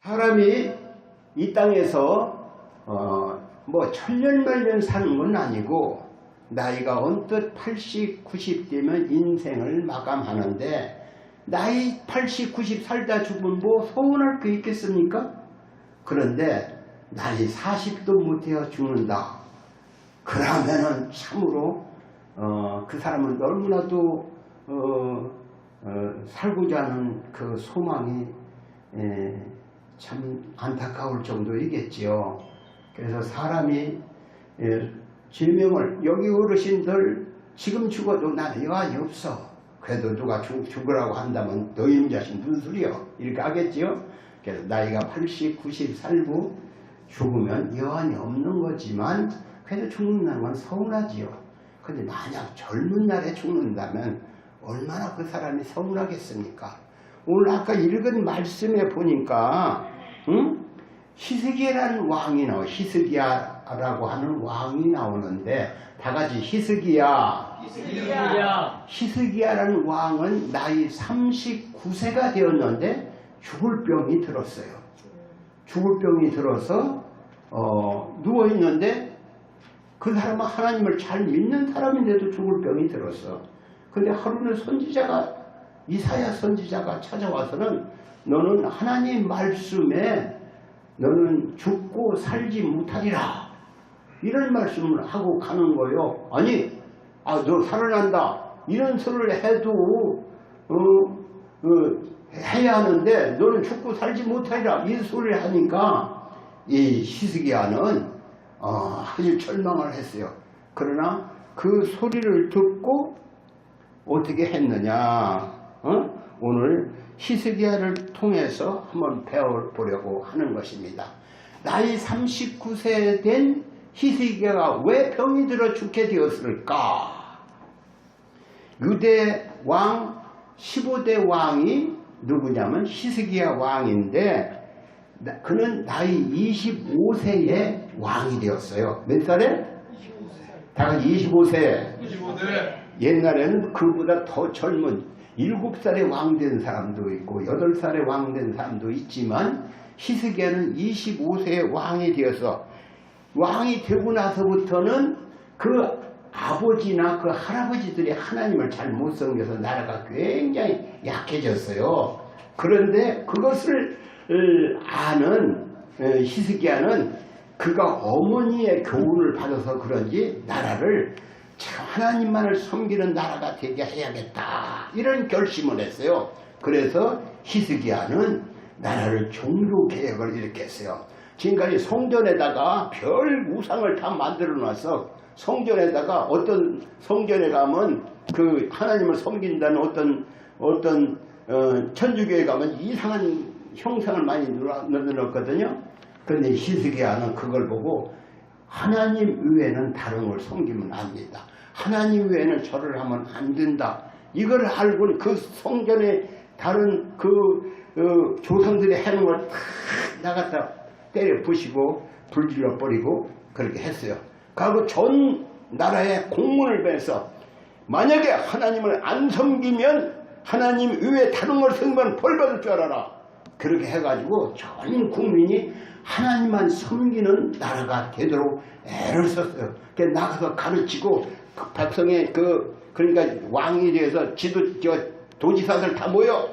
사람이 이 땅에서 뭐 천년만년 사는 건 아니고 나이가 언뜻 80, 90 되면 인생을 마감하는데 나이 80, 90 살다 죽으면 뭐 서운할 게 있겠습니까? 그런데 나이 40도 못해야 죽는다. 그러면은 참으로 그 사람은 너무나도 살고자 하는 그 소망이 참 안타까울 정도이겠지요. 그래서 사람이 제명을 여기 어르신들 지금 죽어도 나는 여한이 없어. 그래도 누가 죽으라고 한다면 너희 자식 무슨 소리요? 이렇게 하겠지요. 그래서 나이가 80, 90 살고 죽으면 여한이 없는 거지만 그래도 죽는다는 건 서운하지요. 근데 만약 젊은 날에 죽는다면 얼마나 그 사람이 서운하겠습니까? 오늘 아까 읽은 말씀에 보니까 히스기야라는 왕이 나와요. 히스기야라고 하는 왕이 나오는데 다 같이 히스기야. 히스기야라는 왕은 나이 39세가 되었는데 죽을 병이 들었어요. 죽을 병이 들어서 누워있는데 그 사람은 하나님을 잘 믿는 사람인데도 죽을 병이 들었어. 근데 하루는 선지자가 이사야 선지자가 찾아와서는 너는 하나님 말씀에 너는 죽고 살지 못하리라 이런 말씀을 하고 가는 거예요. 아니 너 살아난다 이런 소리를 해도 해야 하는데 너는 죽고 살지 못하리라 이 소리를 하니까 이 히스기야는 아주 절망을 했어요. 그러나 그 소리를 듣고 어떻게 했느냐 오늘 히스기야를 통해서 한번 배워보려고 하는 것입니다. 나이 39세 된 히스기야가 왜 병이 들어 죽게 되었을까? 유대 왕 15대 왕이 누구냐면 히스기야 왕인데 그는 나이 25세에 왕이 되었어요. 몇 살에? 25세. 다 같이 25세. 25세. 옛날에는 그보다 더 젊은 7살에 왕된 사람도 있고 8살에 왕된 사람도 있지만 히스기야는 25세에 왕이 되어서 왕이 되고 나서부터는 그 아버지나 그 할아버지들이 하나님을 잘 못 섬겨서 나라가 굉장히 약해졌어요. 그런데 그것을 아는 히스기야는 그가 어머니의 교훈을 받아서 그런지 나라를 하나님만을 섬기는 나라가 되게 해야겠다 이런 결심을 했어요. 그래서 히스기야는 나라를 종교개혁을 일으켰어요. 지금까지 성전에다가 별 우상을 다 만들어 놔서 성전에다가 어떤 성전에 가면 그 하나님을 섬긴다는 어떤 천주교에 가면 이상한 형상을 많이 넣어놨거든요. 그런데 히스기야는 그걸 보고 하나님 외에는 다른 걸 섬기면 안 된다. 하나님 외에는 절을 하면 안 된다. 이걸 알고 그 성전에 다른 조상들이 해놓은 걸 다 나갔다 때려 부시고 불질러 버리고 그렇게 했어요. 그리고 전 나라에 공문을 배서 만약에 하나님을 안 섬기면 하나님 외에 다른 걸 섬기면 벌 받을 줄 알아라. 그렇게 해가지고 전 국민이 하나님만 섬기는 나라가 되도록 애를 썼어요. 그래서 나가서 가르치고 그 백성의 그러니까 왕이 돼서 도지사들 다 모여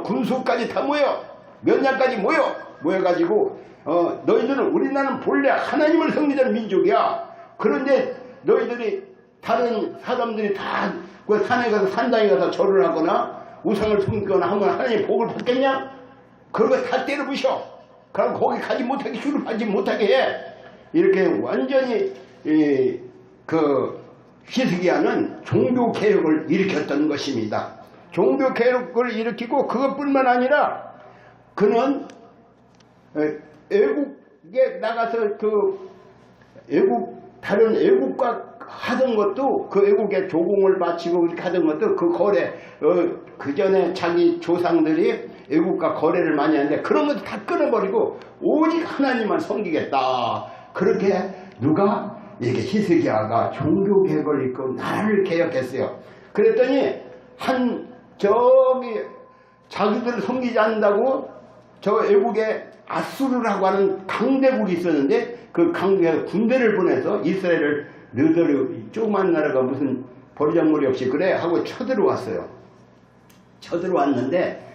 군수까지 다 모여 몇 년까지 모여가지고 너희들은 우리나라는 본래 하나님을 섬기는 민족이야. 그런데 너희들이 다른 사람들이 다 그 산에 가서 산당에 가서 절을 하거나 우상을 섬기거나 하면 하나님 복을 받겠냐? 그런 거 다 때려 부셔. 그럼 거기 가지 못하게 줄을 받지 못하게 해. 이렇게 완전히 히스기야는 종교개혁을 일으켰던 것입니다. 종교개혁을 일으키고 그것뿐만 아니라 그는 애국에 나가서 다른 애국과 하던 것도 그 애국에 조공을 바치고 그렇게 하던 것도 그 거래 그 전에 자기 조상들이 애국과 거래를 많이 하는데 그런 것도 다 끊어버리고 오직 하나님만 섬기겠다. 그렇게 이게 히스기야가 종교개혁을 이끌고 나라를 개혁했어요. 그랬더니 자기들을 섬기지 않는다고 저 외국에 아수르라고 하는 강대국이 있었는데 그 강대 군대를 보내서 이스라엘을 너희들이 조그만 나라가 무슨 버리장머리 없이 그래 하고 쳐들어왔어요. 쳐들어왔는데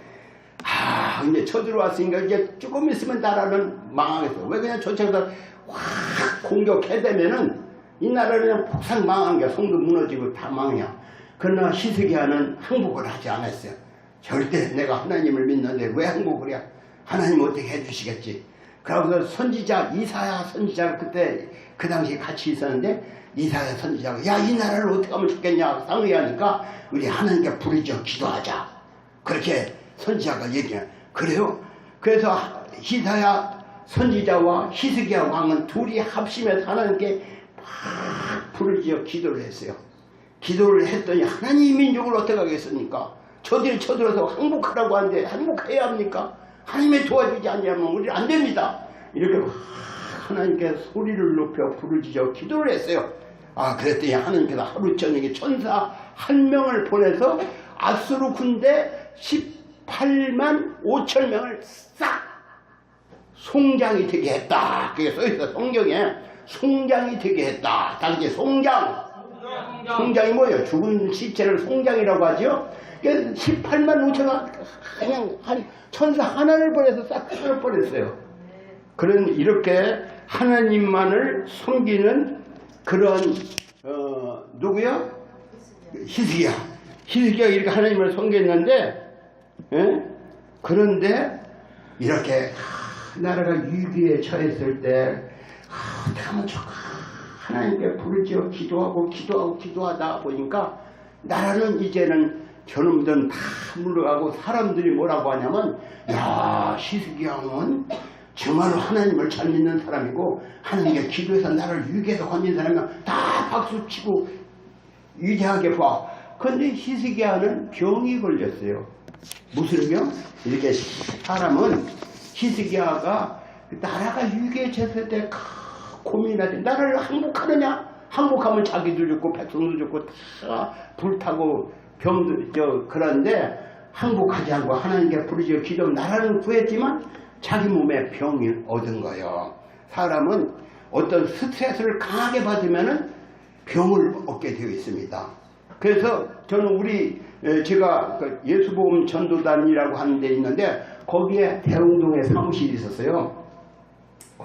이제 쳐들어왔으니까 이제 조금 있으면 나라는 망하겠어. 왜 그냥 저쪽에서 확 공격해대면은 이 나라는 그냥 폭삭 망한 게 성도 무너지고 다 망이야. 그러나 히스기야는 항복을 하지 않았어요. 절대 내가 하나님을 믿는데 왜 항복을 해? 하나님 어떻게 해주시겠지. 그러고서 선지자 이사야 선지자가 그때 그 당시에 같이 있었는데 이사야 선지자가 야 이 나라를 어떻게 하면 좋겠냐 상의하니까 우리 하나님께 부르짖어 기도하자. 그렇게 선지자가 얘기해요. 그래요? 그래서 이사야 선지자와 히스기야 왕은 둘이 합심해서 하나님께 막 부르짖어 기도를 했어요. 기도를 했더니 하나님 민족을 어떻게 하겠습니까? 저들이 쳐들어서 항복하라고 하는데 항복해야 합니까? 하나님의 도와주지 않으면 우리 안 됩니다. 이렇게 하나님께 소리를 높여 부르짖어 기도를 했어요. 그랬더니 하나님께서 하루 저녁에 천사 한 명을 보내서 아수르 군대 18만 5천 명을 싹 송장이 되게 했다. 그게 써있어 성경에. 송장이 되게 했다. 당시 송장. 송장이 뭐예요? 죽은 시체를 송장이라고 하죠. 18만 5천만 그냥 한 천사 하나를 보내서 싹 쓸어버렸어요. 그런 이렇게 하나님만을 섬기는 그런 누구야? 히스기야 이렇게 하나님을 섬겼는데 그런데 이렇게 나라가 위기에 처했을 때 어떻게 하면 좋을까? 하나님께 부르짖어 기도하다 보니까 나라는 이제는 저놈들은 다 물러가고 사람들이 뭐라고 하냐면 야 히스기야는 정말로 하나님을 잘 믿는 사람이고 하나님께 기도해서 나를 위기에서 건진 사람이면 다 박수치고 위대하게 봐. 그런데 히스기야는 병이 걸렸어요. 무슨 병? 이렇게 사람은 히스기야가 나라가 위기에 처했을 때 고민하지. 나라를 항복하느냐? 항복하면 자기도 죽고 백성도 죽고 다 불타고 병도 그런데 항복하지 않고 하나님께 부르짖어 기도 나라는 구했지만 자기 몸에 병이 얻은 거예요. 사람은 어떤 스트레스를 강하게 받으면 병을 얻게 되어 있습니다. 그래서 저는 제가 예수복음 전도단이라고 하는 데 있는데 거기에 대흥동에 사무실이 있었어요.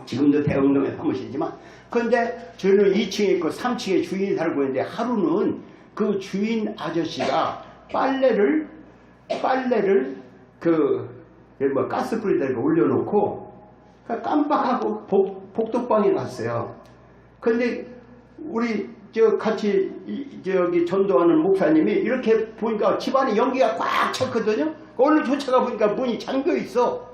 지금도 대흥동에 사무실이지만 그런데 저는 2층에 있고 3층에 주인이 살고 있는데 하루는 그 주인 아저씨가 빨래를 가스불에다가 올려놓고 깜빡하고 복덕방에 갔어요. 근데 우리 같이 저기 전도하는 목사님이 이렇게 보니까 집안에 연기가 꽉 찼거든요. 얼른 쫓아가 보니까 문이 잠겨 있어.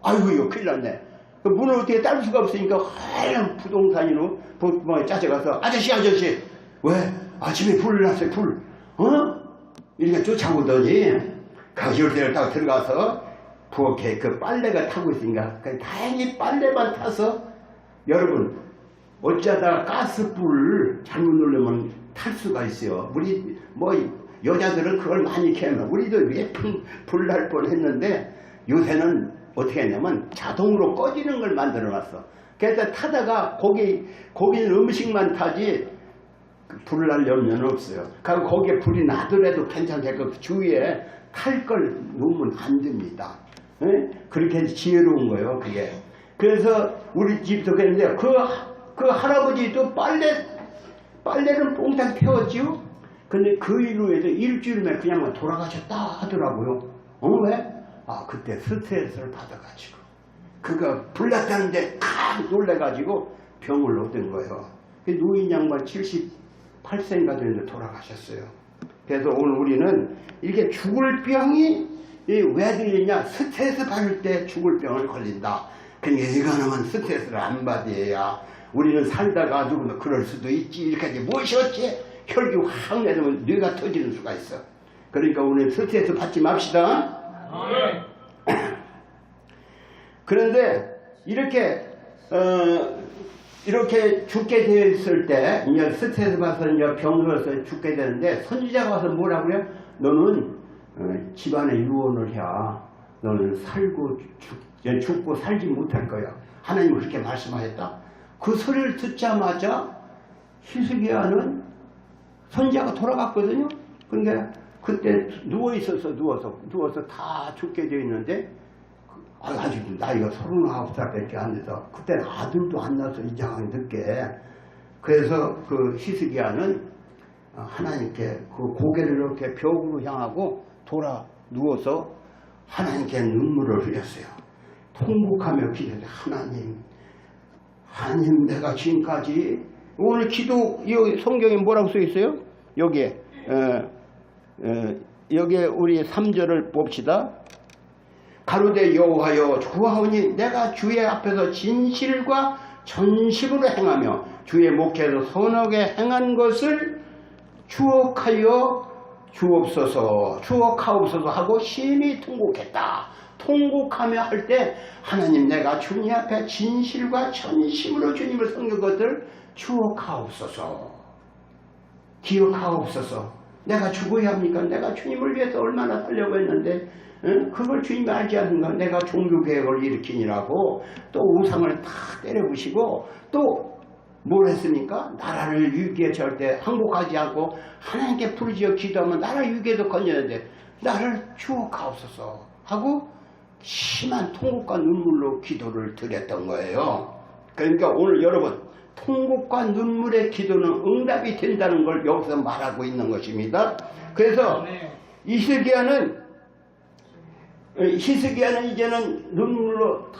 아이고 이거 큰일 났네. 문을 어떻게 딸 수가 없으니까 하얀 부동산으로 복덕방에 짜져가서 아저씨 왜 아침에 불을 났어요 불 이렇게 쫓아오더니 열쇠를 딱 들어가서 부엌에 그 빨래가 타고 있으니까 다행히 빨래만 타서 여러분 어쩌다가 가스불 잘못 누르면 탈 수가 있어요. 우리 여자들은 그걸 많이 캐면 우리도 예쁜 불 날 뻔했는데 요새는 어떻게 했냐면 자동으로 꺼지는 걸 만들어 놨어. 그래서 타다가 거기는 음식만 타지 불을 날 염려는 없어요. 그리고 거기에 불이 나더라도 괜찮게 그 주위에 탈 걸 놓으면 안 됩니다. 그렇게 지혜로운 거예요 그게. 그래서 우리 집도 그랬는데 그 할아버지도 빨래는 뽕땅 태웠지요. 근데 그 이후에도 일주일 만에 그냥 돌아가셨다 하더라고요. 왜? 그때 스트레스를 받아가지고 그가 불났다는데 칵 놀래가지고 병을 얻은 거예요. 노인 양반 78세인가 되는데 돌아가셨어요. 그래서 오늘 우리는 이렇게 죽을 병이 왜 들리냐? 스트레스 받을 때 죽을 병을 걸린다. 그러니까 이거는 스트레스를 안 받아야 우리는 살다가 누구나 그럴 수도 있지. 이렇게 하지 무엇이 어찌 혈기 확 내리면 뇌가 터지는 수가 있어. 그러니까 오늘 스트레스 받지 맙시다. 그런데 이렇게 죽게 되었을 때 이제 스트레스 받아서 이제 병들어서 죽게 되는데 선지자가 와서 뭐라고요? 너는 집안에 유언을 해야 너는 살고 죽고 살지 못할 거야. 하나님은 그렇게 말씀하셨다. 그 소리를 듣자마자 히스기야는 선지자가 돌아갔거든요. 그러니까 그때 누워서 다 죽게 되어 있는데 아직 나이가 39살밖에 안 돼서 그때는 아들도 안 나서 이장하게 늦게. 그래서 그 히스기야는 하나님께 그 고개를 이렇게 벽으로 향하고 돌아 누워서 하나님께 눈물을 흘렸어요. 통곡하며 기도해. 하나님 내가 지금까지 오늘 기도 여기 성경에 뭐라고 써 있어요? 여기에 여기에 우리 3절을 봅시다. 가로되 여호와여 구하오니 내가 주의 앞에서 진실과 전심으로 행하며 주의 목회에서 선하게 행한 것을 주옵하옵소서 하고 심히 통곡했다. 통곡하며 할 때 하나님 내가 주님 앞에 진실과 전심으로 주님을 섬긴 것을 주옵하옵소서, 기억하옵소서. 내가 죽어야 합니까? 내가 주님을 위해서 얼마나 살려고 했는데 그걸 주님이 알지 않는가? 내가 종교개혁을 일으키니라고 또 우상을 다 때려부시고 또 뭘 했습니까? 나라를 위기에 처할 때 항복하지 않고 하나님께 부르짖어 기도하면 나라 위기에도 건졌는데 나를 주옵하옵소서 하고 심한 통곡과 눈물로 기도를 드렸던 거예요. 그러니까 오늘 여러분 통곡과 눈물의 기도는 응답이 된다는 걸 여기서 말하고 있는 것입니다. 그래서 히스기야는 이제는 눈물로 다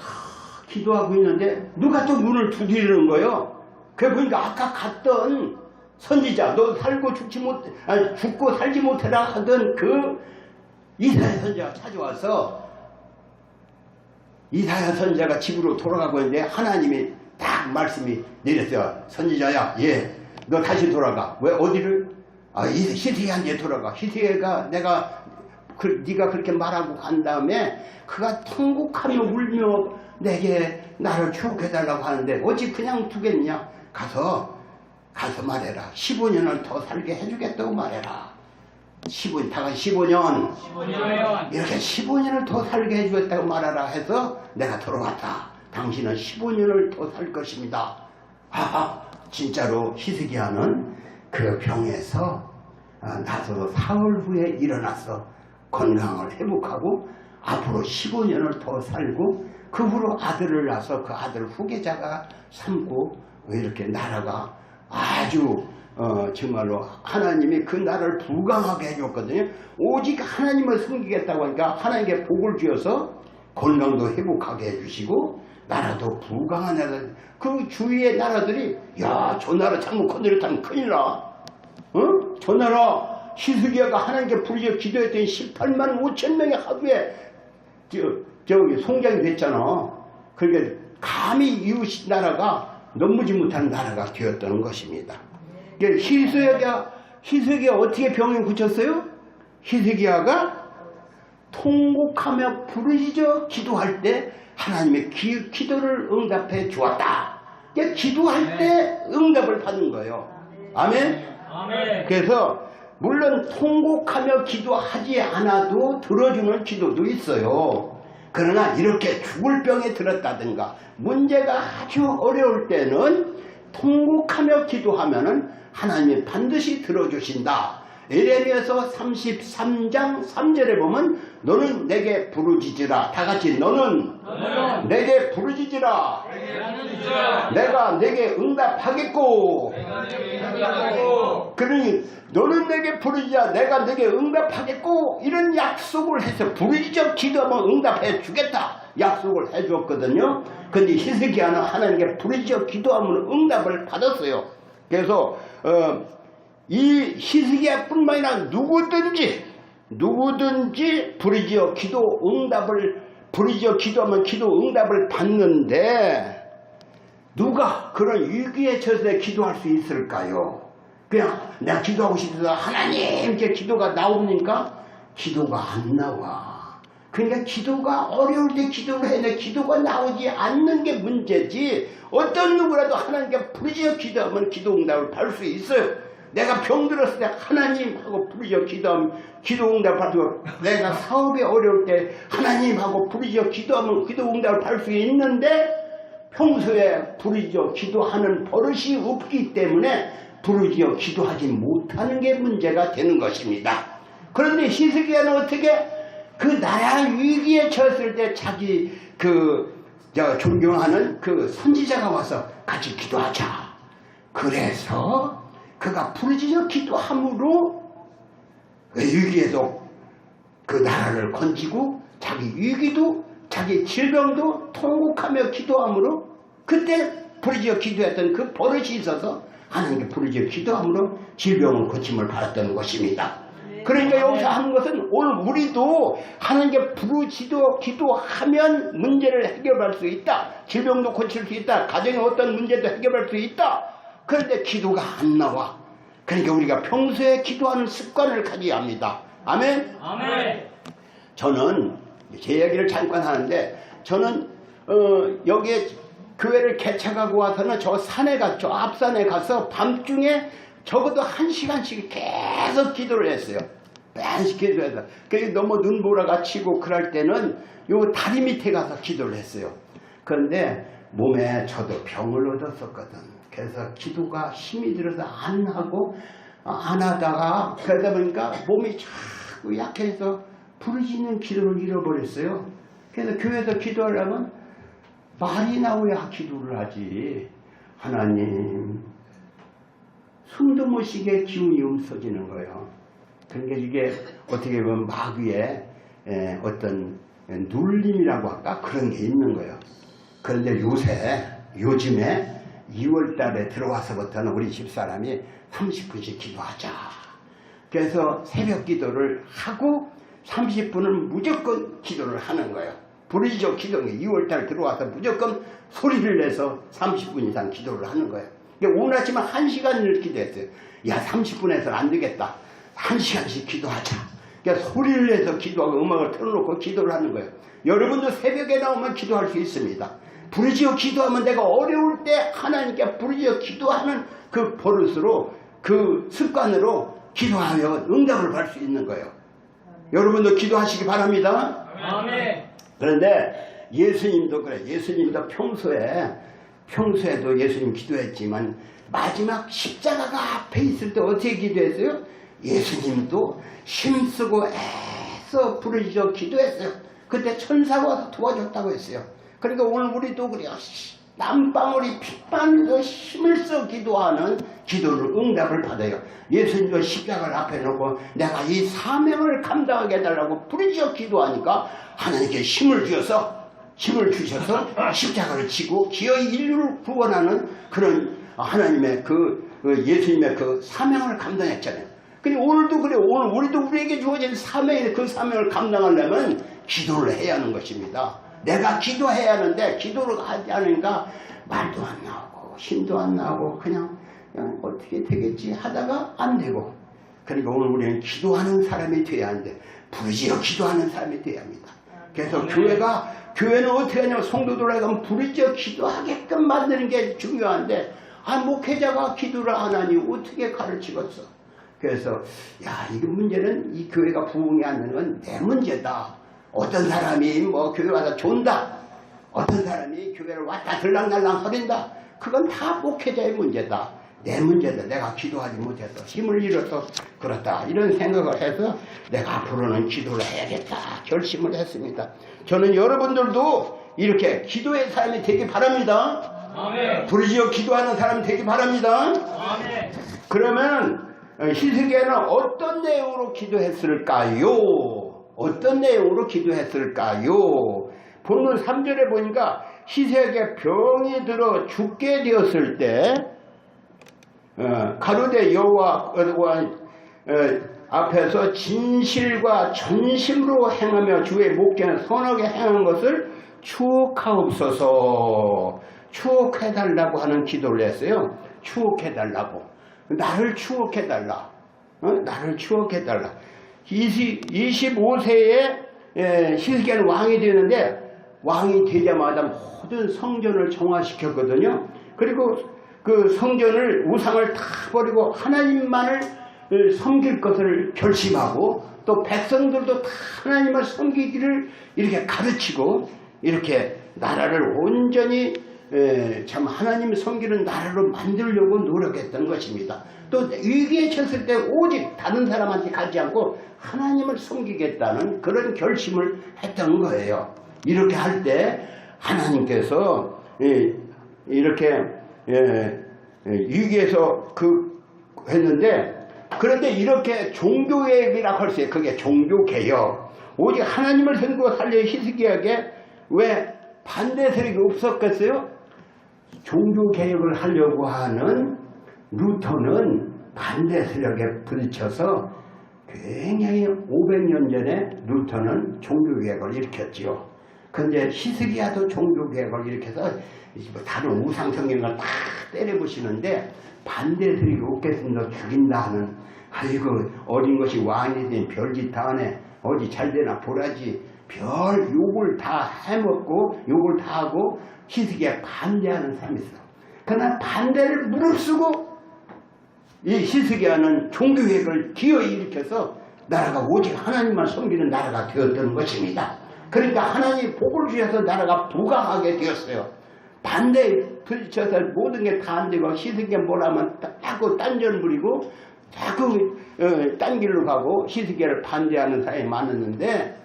기도하고 있는데 누가 또 문을 두드리는 거예요. 그래 보니까 아까 갔던 선지자, 너 죽고 살지 못해라 하던 그 이사야 선지자가 찾아와서 이사야 선지자가 집으로 돌아가고 있는데 하나님이 딱 말씀이 내렸어요. 선지자야, 너 다시 돌아가. 왜 어디를? 히스기야한테 돌아가. 히스기야가 네가 그렇게 말하고 간 다음에 그가 통곡하며 울며 내게 나를 추억해달라고 하는데 어찌 그냥 두겠냐? 가서 말해라. 15년을 더 살게 해주겠다고 말해라. 15년 이렇게 15년을 더 살게 해주겠다고 말하라 해서 내가 돌아왔다. 당신은 15년을 더 살 것입니다. 진짜로 히스기야는 그 병에서 나서 사흘 후에 일어나서 건강을 회복하고 앞으로 15년을 더 살고 그 후로 아들을 낳아서 그 아들 후계자가 삼고 이렇게 나라가 아주 정말로 하나님이 그 나라를 부강하게 해줬거든요. 오직 하나님을 섬기겠다고 하니까 하나님께 복을 주어서 건강도 회복하게 해주시고 나라도 부강한 나라. 그 주위의 나라들이 저 나라 잘못 건드렸다면 큰일 나. 저 나라 히스기야가 하나님께 부르짖어 기도했더니 18만 5천 명이 하루에 저기 송장이 됐잖아. 그러니까 감히 이웃 나라가 넘보지 못하는 나라가 되었다는 것입니다. 히스기야 어떻게 병에 고쳤어요? 히스기야가 통곡하며 부르짖어 기도할 때 하나님의 기도를 응답해 주었다. 그러니까 기도할 때 응답을 받는 거예요. 아멘? 그래서 물론 통곡하며 기도하지 않아도 들어주는 기도도 있어요. 그러나 이렇게 죽을 병에 들었다든가 문제가 아주 어려울 때는 통곡하며 기도하면은 하나님이 반드시 들어주신다. 예레미야서 33장 3절에 보면 너는 내게 부르짖으라. 다 같이 너는 내게 부르짖으라. 내가 내게 응답하겠고. 그러니 너는 내게 부르짖으라. 내가 내게 응답하겠고. 이런 약속을 해서 부르짖어 기도하면 응답해 주겠다. 약속을 해줬거든요. 근데 히스기야는 하나님께 부르짖어 기도하면 응답을 받았어요. 그래서 이 히스기야뿐만 아니라 누구든지 부르짖어 기도하면 기도 응답을 받는데 누가 그런 위기에 처해 기도할 수 있을까요? 그냥 내가 기도하고 싶어서 하나님께 기도가 나옵니까? 기도가 안 나와. 그러니까 기도가 어려울 때 기도를 해야 돼. 기도가 나오지 않는 게 문제지. 어떤 누구라도 하나님께 부르짖어 기도하면 기도 응답을 받을 수 있어요. 내가 병들었을 때 하나님하고 부르짖어 기도하면 기도 응답 받고, 내가 사업이 어려울 때 하나님하고 부르짖어 기도하면 기도 응답을 받을 수 있는데, 평소에 부르짖어 기도하는 버릇이 없기 때문에 부르짖어 기도하지 못하는 게 문제가 되는 것입니다. 그런데 히스기야는 어떻게 그 나라 위기에 처했을 때 자기 존경하는 그 선지자가 와서 같이 기도하자. 그래서 그가 부르짖어 기도함으로 그 위기에서 그 나라를 건지고 자기 위기도 자기 질병도 통곡하며 기도함으로, 그때 부르짖어 기도했던 그 버릇이 있어서 하나님께 부르짖어 기도함으로 질병을 고침을 받았던 것입니다. 그러니까 여기서 하는 것은 오늘 우리도 하나님께 부르짖어 기도하면 문제를 해결할 수 있다. 질병도 고칠 수 있다. 가정의 어떤 문제도 해결할 수 있다. 그런데 기도가 안 나와. 그러니까 우리가 평소에 기도하는 습관을 가져야 합니다. 아멘? 아멘. 저는 제 얘기를 잠깐 하는데, 저는 여기에 교회를 개척하고 와서는 저 산에 저 앞산에 가서 밤중에 적어도 1시간씩 계속 기도를 했어요. 매일 기도해서. 너무 눈보라가 치고 그럴 때는 요 다리 밑에 가서 기도를 했어요. 그런데 몸에 저도 병을 얻었었거든. 그래서 기도가 힘이 들어서 안 하고 안 하다가 그러다 보니까 몸이 자꾸 약해서 부르짖는 기도를 잃어버렸어요. 그래서 교회에서 기도하려면 말이 나와야 기도를 하지. 하나님, 숨도 못 쉬게 기운이 없어지는 거예요. 그러니까 이게 어떻게 보면 마귀의 어떤 눌림이라고 할까? 그런 게 있는 거예요. 그런데 요즘에 2월 달에 들어와서부터는 우리 집사람이 30분씩 기도하자. 그래서 새벽 기도를 하고 30분은 무조건 기도를 하는 거예요. 부르짖어 기도는 2월 달 들어와서 무조건 소리를 내서 30분 이상 기도를 하는 거예요. 오늘 아침에 1시간을 기도했어요. 야, 30분에서는 안 되겠다. 1시간씩 기도하자. 그러니까 소리를 내서 기도하고 음악을 틀어놓고 기도를 하는 거예요. 여러분도 새벽에 나오면 기도할 수 있습니다. 부르짖어 기도하면 내가 어려울 때 하나님께 부르짖어 기도하는 그 버릇으로, 그 습관으로 기도하며 응답을 받을 수 있는 거예요. 여러분도 기도하시기 바랍니다. 아멘. 그런데 예수님도 그래. 예수님도 평소에도 예수님 기도했지만 마지막 십자가가 앞에 있을 때 어떻게 기도했어요? 예수님도 힘쓰고 애써 부르짖어 기도했어요. 그때 천사가 와서 도와줬다고 했어요. 그러니까 오늘 우리도 그래요. 땀방울이 핏방울로 힘을 써 기도하는 기도를 응답을 받아요. 예수님도 십자가를 앞에 놓고 내가 이 사명을 감당하게 해달라고 부르짖어 기도하니까 하나님께 힘을 주셔서 십자가를 지고 기어이 인류를 구원하는 그런 하나님의 예수님의 그 사명을 감당했잖아요. 근데 오늘도 그래요. 오늘 우리도 우리에게 주어진 사명이, 그 사명을 감당하려면 기도를 해야 하는 것입니다. 내가 기도해야 하는데 기도를 하지 않으니까 말도 안 나오고 힘도 안 나오고 그냥 어떻게 되겠지 하다가 안 되고. 그러니까 오늘 우리는 기도하는 사람이 돼야 하는데 부르짖어 기도하는 사람이 돼야 합니다. 그래서 교회는 어떻게 하냐면 성도들에게 부르짖어 기도하게끔 만드는 게 중요한데, 목회자가 기도를 안 하니 어떻게 가르치겠어. 그래서 이거 문제는 이 교회가 부흥이 안 되는 건 내 문제다. 어떤 사람이 교회 와서 존다. 어떤 사람이 교회를 왔다 들락날락 거린다. 그건 다 목회자의 문제다. 내 문제다. 내가 기도하지 못해서 힘을 잃어서 그렇다. 이런 생각을 해서 내가 앞으로는 기도를 해야겠다 결심을 했습니다. 저는 여러분들도 이렇게 기도의 사람이 되기 바랍니다. 아멘. 부르짖어 기도하는 사람이 되기 바랍니다. 아멘. 그러면 히스기야는 어떤 내용으로 기도했을까요? 어떤 내용으로 기도했을까요? 본문 3절에 보니까 히스기야가 병이 들어 죽게 되었을 때 가로대 여호와 앞에서 진실과 전심으로 행하며 주의 목전에 선하게 행한 것을 추억하옵소서. 추억해달라고 하는 기도를 했어요. 추억해달라고. 나를 추억해달라. 나를 추억해달라. 25세에 히스기야는 왕이 되는데, 왕이 되자마자 모든 성전을 정화시켰거든요. 그리고 그 성전을 우상을 다 버리고 하나님만을 섬길 것을 결심하고 또 백성들도 다 하나님을 섬기기를 이렇게 가르치고 이렇게 나라를 온전히 참 하나님 섬기는 나라로 만들려고 노력했던 것입니다. 또 위기에 처했을 때 오직 다른 사람한테 가지 않고 하나님을 섬기겠다는 그런 결심을 했던 거예요. 이렇게 할 때 하나님께서 이렇게 위기에서 했는데, 그런데 이렇게 종교개혁이라고 할 수 있어요. 그게 종교개혁. 오직 하나님을 섬기고 살려 히스기야에게 왜 반대 세력이 없었겠어요? 종교개혁을 하려고 하는 루터는 반대 세력에 부딪혀서 굉장히 500년 전에 루터는 종교개혁을 일으켰지요. 그런데 히스기야도 종교개혁을 일으켜서 다른 우상성경을 다 때려부시는데 반대 세력이 없겠으면 죽인다 하는, 아이고 어린 것이 왕이 된 별짓 다 하네, 어디 잘되나 보라지, 별 욕을 다 해먹고 욕을 다 하고 히스기야 반대하는 사람이 있어. 그러나 반대를 무릅쓰고 이 히스기야는 종교개혁을 기어이 일으켜서 나라가 오직 하나님만 섬기는 나라가 되었던 것입니다. 그러니까 하나님이 복을 주셔서 나라가 부강하게 되었어요. 반대에 부딪혀서 모든 게 다 안 되고 히스기야 뭐라면 자꾸 딴전 부리고 자꾸 딴 길로 가고 히스기야를 반대하는 사람이 많았는데,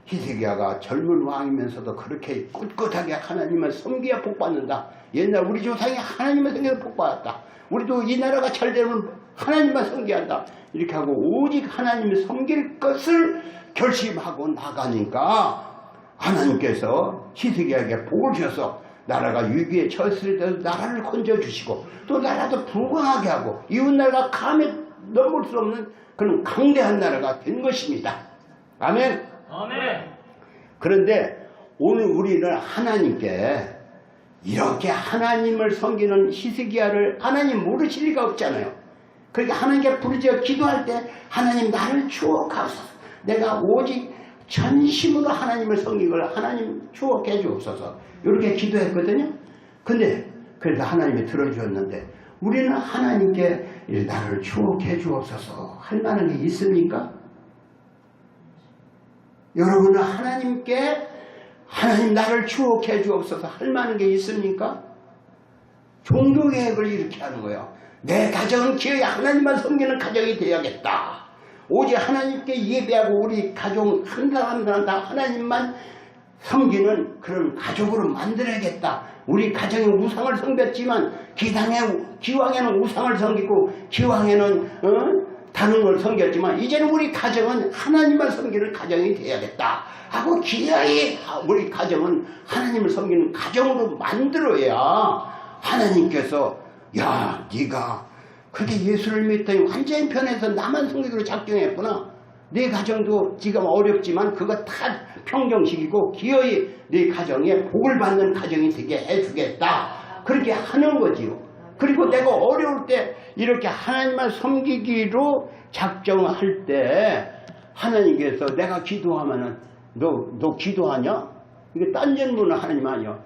히스기야가 젊은 왕이면서도 그렇게 꿋꿋하게 하나님을 섬기야 복받는다. 옛날 우리 조상이 하나님을 섬겨서 복받았다. 우리도 이 나라가 잘 되면 하나님만 섬겨한다. 이렇게 하고 오직 하나님을 섬길 것을 결심하고 나가니까 하나님께서 히스기야에게 복을 주셔서 나라가 위기에 처했을 때도 나라를 건져주시고 또 나라도 부강하게 하고 이웃나라가 감히 넘볼 수 없는 그런 강대한 나라가 된 것입니다. 아멘. 아멘. 그런데 오늘 우리는 하나님께 이렇게 하나님을 섬기는 히스기야를 하나님 모르실 리가 없잖아요. 그러니까 하나님께 부르짖어 기도할 때 하나님 나를 추억하소서, 내가 오직 전심으로 하나님을 섬기걸 하나님 추억해 주옵소서, 이렇게 기도했거든요. 근데 그래서 하나님이 들어주었는데 우리는 하나님께 나를 추억해 주옵소서 할 만한 게 있습니까? 여러분은 하나님께 하나님 나를 추억해 주옵소서 할 만한 게 있습니까? 종교개혁을 이렇게 하는 거예요. 내 가정은 기어이 하나님만 섬기는 가정이 되어야겠다. 오직 하나님께 예배하고 우리 가정 한 사람 다 하나님만 섬기는 그런 가족으로 만들어야겠다. 우리 가정에 우상을 섬겼지만 기왕에는 우상을 섬기고 기왕에는 다른 걸 섬겼지만 이제는 우리 가정은 하나님만 섬기는 가정이 되어야겠다 하고 기어이 우리 가정은 하나님을 섬기는 가정으로 만들어야 하나님께서 야 네가 그렇게 예수를 믿더니 완전히 변해서 나만 섬기기로 작정했구나. 네 가정도 지금 어렵지만 그거 다 평정시키고 기어이 네 가정에 복을 받는 가정이 되게 해주겠다. 그렇게 하는 거지요. 그리고 내가 어려울 때 이렇게 하나님만 섬기기로 작정할 때 하나님께서 내가 기도하면은 너 기도하냐? 이게 딴 질문은 하나님 아니야.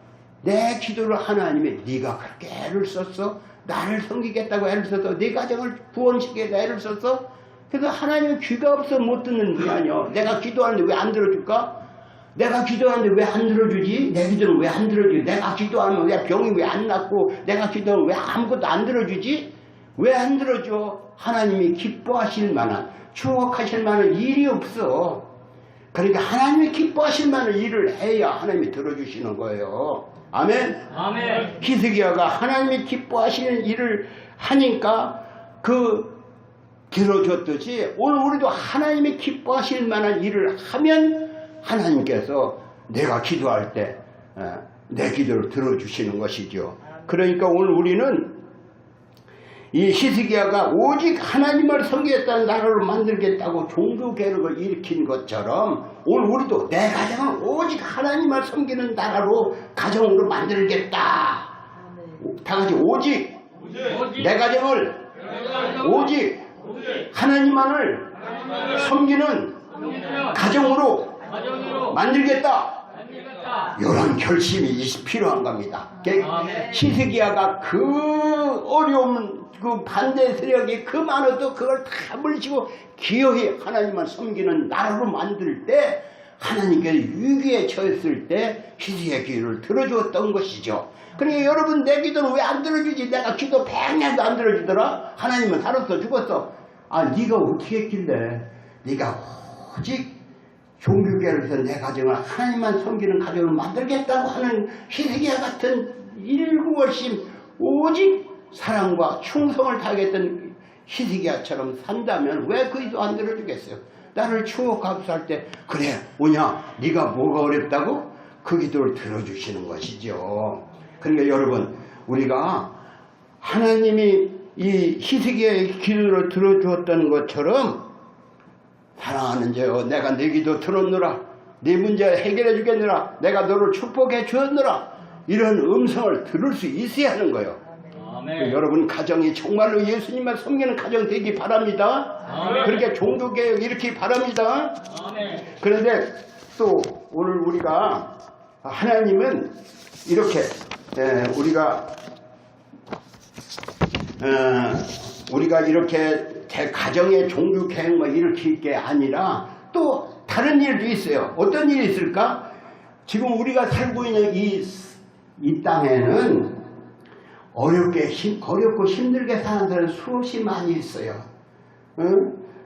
내 기도를 하나님이 네가 그렇게 애를 썼어? 나를 섬기겠다고 애를 썼어? 네 가정을 구원시키겠다고 애를 썼어? 그래서 하나님은 귀가 없어 못 듣는 분이 아니야. 내가 기도하는데 왜 안 들어줄까? 내가 기도하는데 왜 안 들어주지? 내 기도는 왜 안 들어주지? 내가 기도하면 왜 병이 왜 안 낫고 내가 기도하면 왜 아무것도 안 들어주지? 왜 안 들어줘? 하나님이 기뻐하실 만한 추억하실 만한 일이 없어. 그러니까 하나님이 기뻐하실 만한 일을 해야 하나님이 들어주시는 거예요. 아멘. 아멘. 히스기야가 하나님이 기뻐하시는 일을 하니까 들어줬듯이 오늘 우리도 하나님이 기뻐하실 만한 일을 하면 하나님께서 내가 기도할 때 내 기도를 들어주시는 것이죠. 그러니까 오늘 우리는 이 히스기야가 오직 하나님을 섬기겠다는 나라를 만들겠다고 종교개혁을 일으킨 것처럼 오늘 우리도 내 가정은 오직 하나님을 섬기는 나라로 가정으로 만들겠다. 다 같이 오직 내 가정을 오직 하나님만을 섬기는 가정으로 만들겠다. 이런 결심이 필요한 겁니다. 히스기야가 그 어려움, 그 반대 세력이 그 많아도 그걸 다 물리치고 기어이 하나님을 섬기는 나라로 만들 때 하나님께 위기에 처했을 때 히스기야 기도를 들어주었던 것이죠. 그러니까 여러분 내 기도는 왜 안 들어주지? 내가 기도 100년도 안 들어주더라? 하나님은 살았어 죽었어. 아 네가 어떻게 했길래 네가 오직 종교계로서 내 가정을 하나님만 섬기는 가정을 만들겠다고 하는 히스기야 같은 일구월심 오직 사랑과 충성을 다하겠던 히스기야처럼 산다면 왜 그 기도 안 들어주겠어요? 나를 추억하고 살 때 그래 뭐냐 네가 뭐가 어렵다고? 그 기도를 들어주시는 것이죠. 그러니까 여러분 우리가 하나님이 이 히스기야의 기도를 들어주었던 것처럼 사랑하는 자여 내가 네 기도 들었노라 네 문제 해결해 주겠노라 내가 너를 축복해 주었노라 이런 음성을 들을 수 있어야 하는 거예요. 여러분 가정이 정말로 예수님만 섬기는 가정 되기 바랍니다. 그렇게 종교개혁 이렇게 바랍니다. 그런데 또 오늘 우리가 하나님은 이렇게 우리가 이렇게 가정의 종교개혁만 일으킬 게 아니라 또 다른 일도 있어요. 어떤 일이 있을까? 지금 우리가 살고 있는 이 땅에는 어렵고 힘들게 사는 사람이 수없이 많이 있어요.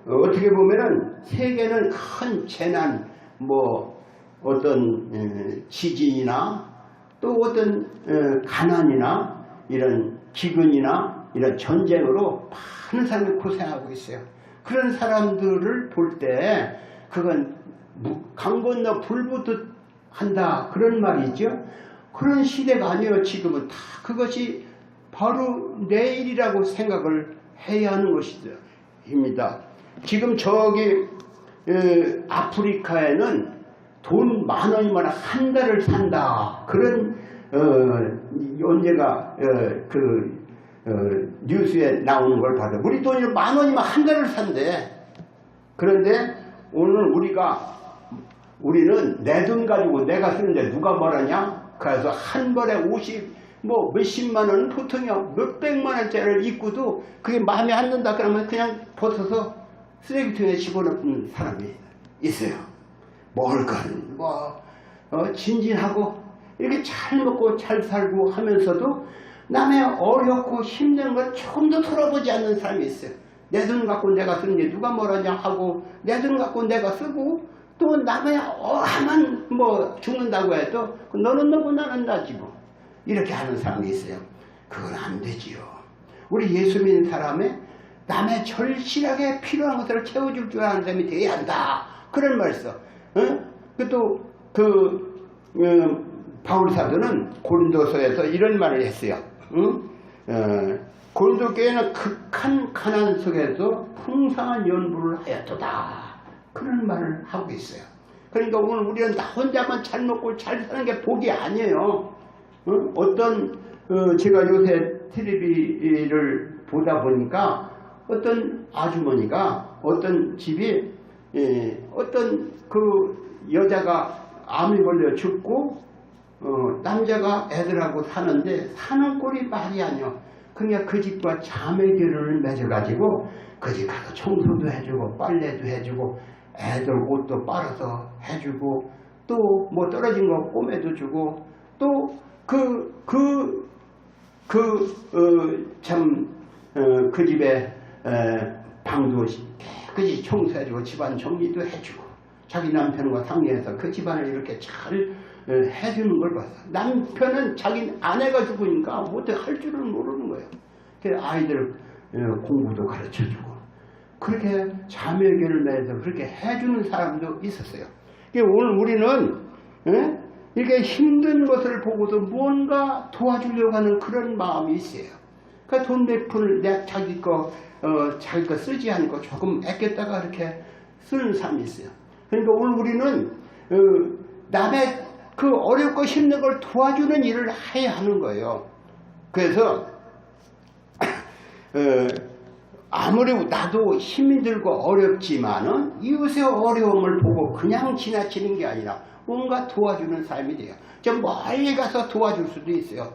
어떻게 보면은 세계는 큰 재난, 어떤 지진이나 또 어떤 가난이나 이런 기근이나 이런 전쟁으로 많은 사람이 고생하고 있어요. 그런 사람들을 볼 때 그건 강 건너 불붙듯 한다 그런 말이죠. 그런 시대가 아니에요. 지금은 다 그것이 바로 내일이라고 생각을 해야 하는 것입니다. 지금 저기 아프리카에는 돈 10,000원이면 한 달을 산다. 그런 언제가 뉴스에 나오는 걸 봐도 우리 돈이 10,000원이면 한 달을 산대. 그런데 오늘 우리는 내 돈 가지고 내가 쓰는데 누가 뭐라냐? 그래서 한 벌에 50 몇십만 원 보통이요 몇백만 원짜리를 입고도 그게 마음에 안 든다 그러면 그냥 벗어서 쓰레기통에 집어넣는 사람이 있어요. 뭘건 진진하고 이렇게 잘 먹고 잘 살고 하면서도 남의 어렵고 힘든 걸 조금도 돌아보지 않는 사람이 있어요. 내 돈 갖고 내가 쓰는데 누가 뭐라냐 하고 내 돈 갖고 내가 쓰고 또 남의 하면 죽는다고 해도 너는 너고 나는 나지 이렇게 하는 사람이 있어요. 그건 안 되지요. 우리 예수 믿는 사람의 남의 절실하게 필요한 것들을 채워줄 줄 아는 사람이 돼야 한다. 그런 말을 써. 또 바울 사도는 고린도서에서 이런 말을 했어요. 고린도 교회는 극한 가난 속에서 풍성한 연부를 하였도다. 그런 말을 하고 있어요. 그러니까 오늘 우리는 나 혼자만 잘 먹고 잘 사는 게 복이 아니에요. 제가 요새 텔레비를 보다 보니까 어떤 아주머니가 어떤 집이 어떤 그 여자가 암이 걸려 죽고 남자가 애들하고 사는데 사는 꼴이 말이 아니야. 그러니까 그 집과 자매결을 맺어가지고 그 집 가서 청소도 해주고 빨래도 해주고 애들 옷도 빨아서 해주고 또 떨어진 거 꼬매도 주고 또 그 집에 방도 깨끗이 청소해주고 집안 정리도 해주고 자기 남편과 상의해서 그 집안을 이렇게 잘 해주는 걸 봤어. 남편은 자기 아내가 죽으니까 어떻게 할 줄은 모르는 거예요. 그래서 아이들 공부도 가르쳐주고 그렇게 자매결을 맺어서 그렇게 해주는 사람도 있었어요. 오늘 우리는 이렇게 힘든 것을 보고도 뭔가 도와주려고 하는 그런 마음이 있어요. 그러니까 돈 몇 푼을 자기 거 쓰지 않고 조금 아꼈다가 이렇게 쓰는 사람이 있어요. 그러니까 오늘 우리는 남의 그 어렵고 힘든 걸 도와주는 일을 해야 하는 거예요. 그래서 아무리 나도 힘이 들고 어렵지만은 이웃의 어려움을 보고 그냥 지나치는 게 아니라 뭔가 도와주는 삶이 돼요. 좀 멀리 가서 도와줄 수도 있어요.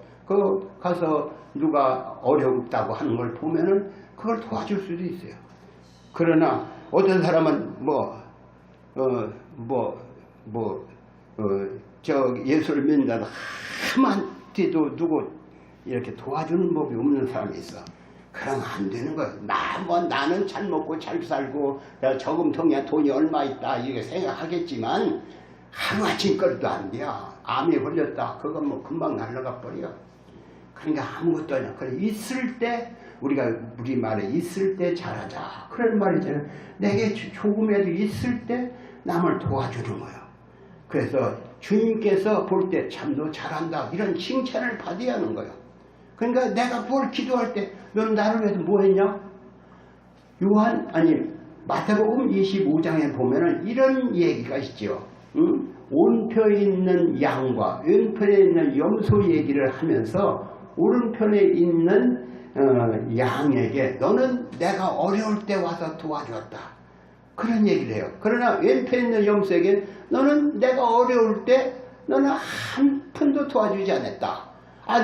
가서 누가 어렵다고 하는 걸 보면은 그걸 도와줄 수도 있어요. 그러나 어떤 사람은 예수를 믿는다고 한마디도 누구 이렇게 도와주는 법이 없는 사람이 있어. 그러면 안 되는 거야. 나는 잘 먹고 잘 살고 저금통에 돈이 얼마 있다 이렇게 생각하겠지만 하루아침 거리도 안 돼요. 암에 걸렸다. 그건 뭐 금방 날아가 버려. 그러니까 아무것도 아니야. 그래 있을 때 우리가 우리말에 있을 때 잘하자. 그런 말이잖아요. 내게 조금이라도 있을 때 남을 도와주는 거예요. 그래서 주님께서 볼 때 참 너 잘한다 이런 칭찬을 받아야 하는 거예요. 그러니까 내가 뭘 기도할 때 너는 나를 위해서 뭐 했냐? 마태복음 25장에 보면은 이런 얘기가 있죠. 오른편에 있는 양과 왼편에 있는 염소 얘기를 하면서 오른편에 있는 양에게 너는 내가 어려울 때 와서 도와주었다. 그런 얘기를 해요. 그러나 왼편에 있는 염소에게 너는 내가 어려울 때 너는 한 푼도 도와주지 않았다.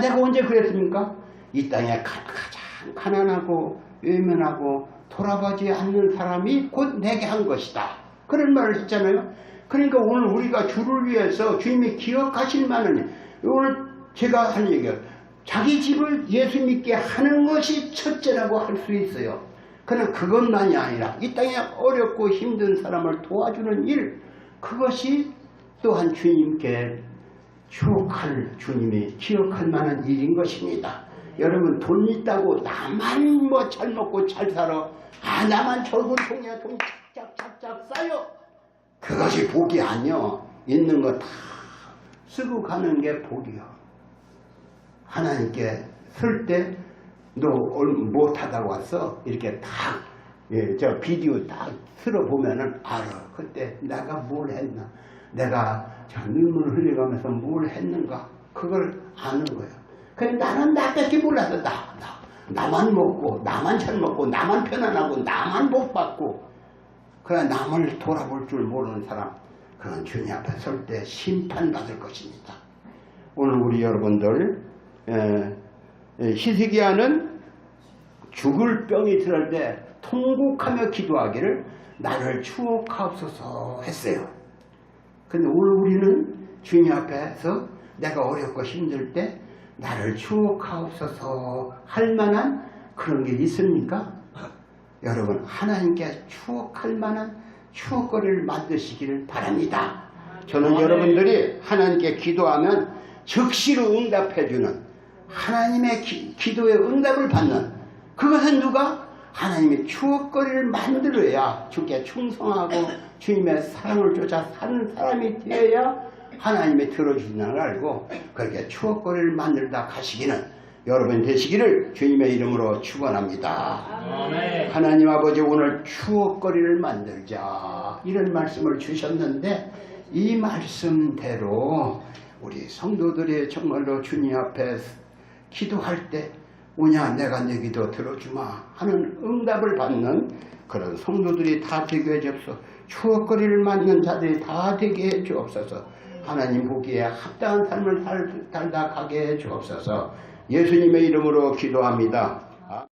내가 언제 그랬습니까? 이 땅에 가장 가난하고 외면하고 돌아보지 않는 사람이 곧 내게 한 것이다. 그런 말을 했잖아요. 그러니까 오늘 우리가 주를 위해서 주님이 기억하실 만한 오늘 제가 한 얘기가 자기 집을 예수 믿게 하는 것이 첫째라고 할 수 있어요. 그러나 그것만이 아니라 이 땅에 어렵고 힘든 사람을 도와주는 일, 그것이 또한 주님께 주님이 기억할 만한 일인 것입니다. 여러분 돈 있다고 나만 잘 먹고 잘 살아. 나만 저금통에 돈 착착착착 쌓여. 그것이 복이 아니요. 있는 거 다 쓰고 가는 게 복이요. 하나님께 쓸 때 너 못하다고 왔어? 이렇게 딱 저 비디오 딱 틀어보면은 알아. 그때 내가 뭘 했나? 내가 저 눈물을 흘려가면서 뭘 했는가? 그걸 아는 거예요. 그래 나는 나밖에 몰라서 나만 먹고 나만 잘 먹고 나만 편안하고 나만 복 받고 그래 남을 돌아볼 줄 모르는 사람, 그건 주님 앞에 설 때 심판받을 것입니다. 오늘 우리 여러분들 히스기야는 죽을 병이 들을 때 통곡하며 기도하기를 나를 추억하옵소서 했어요. 근데 오늘 우리는 주님 앞에서 내가 어렵고 힘들 때 나를 추억하옵소서 할 만한 그런 게 있습니까? 여러분 하나님께 추억할 만한 추억거리를 만드시기를 바랍니다. 저는 여러분들이 하나님께 기도하면 즉시로 응답해주는 하나님의 기도의 응답을 받는 그것은 누가? 하나님의 추억거리를 만들어야 주께 충성하고 주님의 사랑을 쫓아 사는 사람이 되어야 하나님이 들어주신다는 걸 알고 그렇게 추억거리를 만들다 가시기는 여러분 되시기를 주님의 이름으로 축원합니다. 아멘. 하나님 아버지 오늘 추억거리를 만들자 이런 말씀을 주셨는데 이 말씀대로 우리 성도들이 정말로 주님 앞에 기도할 때 오냐 내가 내 기도 들어주마 하는 응답을 받는 그런 성도들이 다 되게 해주옵소서. 추억거리를 만드는 자들이 다 되게 해주옵소서. 하나님 보기에 합당한 삶을 살다 가게 해주옵소서. 예수님의 이름으로 기도합니다.